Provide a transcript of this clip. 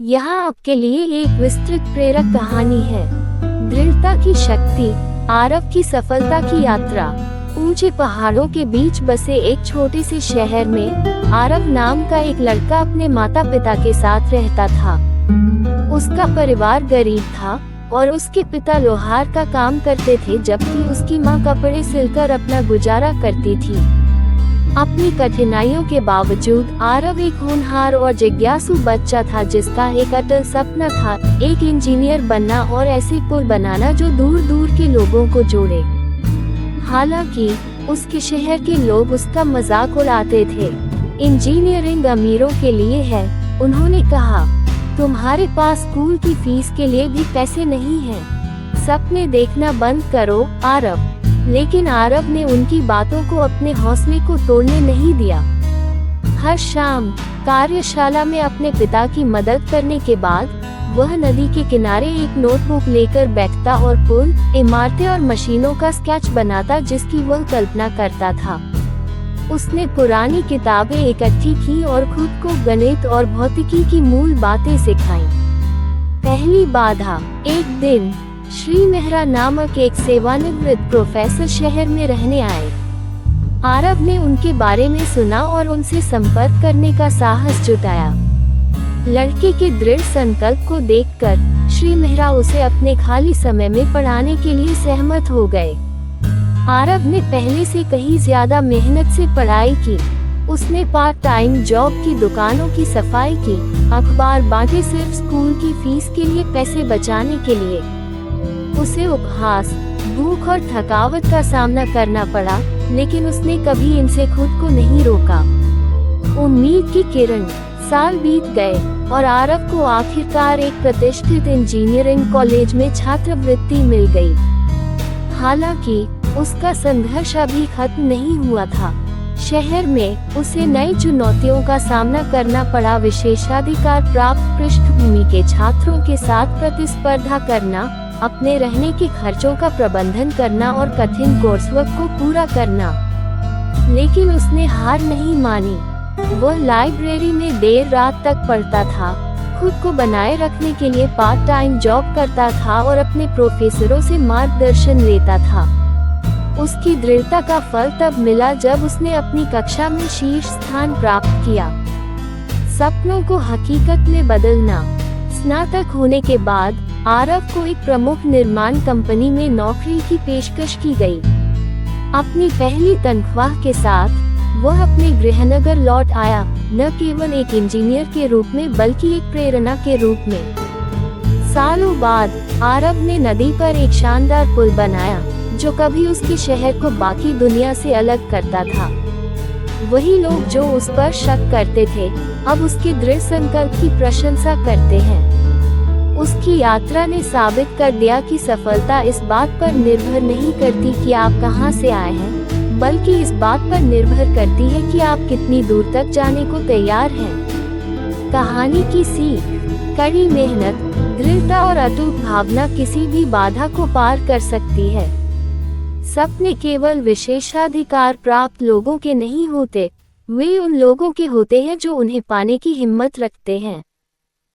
यहाँ आपके लिए एक विस्तृत प्रेरक कहानी है। दृढ़ता की शक्ति, आरव की सफलता की यात्रा। ऊंचे पहाड़ों के बीच बसे एक छोटे से शहर में आरव नाम का एक लड़का अपने माता पिता के साथ रहता था। उसका परिवार गरीब था और उसके पिता लोहार का काम करते थे, जबकि उसकी माँ कपड़े सिलकर अपना गुजारा करती थी। अपनी कठिनाइयों के बावजूद आरव एक होनहार और जिज्ञासु बच्चा था, जिसका एक अटल सपना था, एक इंजीनियर बनना और ऐसे पुल बनाना जो दूर दूर के लोगों को जोड़े। हालांकि उसके शहर के लोग उसका मजाक उड़ाते थे। इंजीनियरिंग अमीरों के लिए है, उन्होंने कहा। तुम्हारे पास स्कूल की फीस के लिए भी पैसे नहीं हैं। सपने देखना बंद करो आरव। लेकिन आरव ने उनकी बातों को अपने हौसले को तोड़ने नहीं दिया। हर शाम कार्यशाला में अपने पिता की मदद करने के बाद वह नदी के किनारे एक नोटबुक लेकर बैठता और पुल, इमारतें और मशीनों का स्केच बनाता जिसकी वह कल्पना करता था। उसने पुरानी किताबें इकट्ठी की और खुद को गणित और भौतिकी की मूल बातें सिखाईं। पहली बाधा। एक दिन श्री मेहरा नामक एक सेवानिवृत्त प्रोफेसर शहर में रहने आए। आरव ने उनके बारे में सुना और उनसे संपर्क करने का साहस जुटाया। लड़के के दृढ़ संकल्प को देखकर श्री मेहरा उसे अपने खाली समय में पढ़ाने के लिए सहमत हो गए। आरव ने पहले से कहीं ज्यादा मेहनत से पढ़ाई की। उसने पार्ट टाइम जॉब की, दुकानों की सफाई की, अखबार बांटे सिर्फ स्कूल की फीस के लिए पैसे बचाने के लिए। उसे उपहास, भूख और थकावट का सामना करना पड़ा, लेकिन उसने कभी इनसे खुद को नहीं रोका। उम्मीद की किरण। साल बीत गए और आरव को आखिरकार एक प्रतिष्ठित इंजीनियरिंग कॉलेज में छात्रवृत्ति मिल गई। हालांकि उसका संघर्ष अभी खत्म नहीं हुआ था। शहर में उसे नई चुनौतियों का सामना करना पड़ा। विशेषाधिकार प्राप्त पृष्ठभूमि के छात्रों के साथ प्रतिस्पर्धा करना, अपने रहने के खर्चों का प्रबंधन करना और कठिन कोर्सवर्क को पूरा करना। लेकिन उसने हार नहीं मानी। वह लाइब्रेरी में देर रात तक पढ़ता था, खुद को बनाए रखने के लिए पार्ट टाइम जॉब करता था और अपने प्रोफेसरों से मार्गदर्शन लेता था। उसकी दृढ़ता का फल तब मिला जब उसने अपनी कक्षा में शीर्ष स्थान प्राप्त किया। सपनों को हकीकत में बदलना। स्नातक होने के बाद आरव को एक प्रमुख निर्माण कंपनी में नौकरी की पेशकश की गई। अपनी पहली तनख्वाह के साथ वह अपने गृहनगर लौट आया, न केवल एक इंजीनियर के रूप में बल्कि एक प्रेरणा के रूप में। सालों बाद आरव ने नदी पर एक शानदार पुल बनाया, जो कभी उसके शहर को बाकी दुनिया से अलग करता था। वही लोग जो उस पर शक करते थे, अब उसके दृढ़ संकल्प की प्रशंसा करते हैं। उसकी यात्रा ने साबित कर दिया कि सफलता इस बात पर निर्भर नहीं करती कि आप कहां से आए हैं, बल्कि इस बात पर निर्भर करती है कि आप कितनी दूर तक जाने को तैयार हैं। कहानी की सीख। कड़ी मेहनत, दृढ़ता और अटूट भावना किसी भी बाधा को पार कर सकती है। सपने केवल विशेषाधिकार प्राप्त लोगों के नहीं होते, वे उन लोगों के होते हैं जो उन्हें पाने की हिम्मत रखते हैं।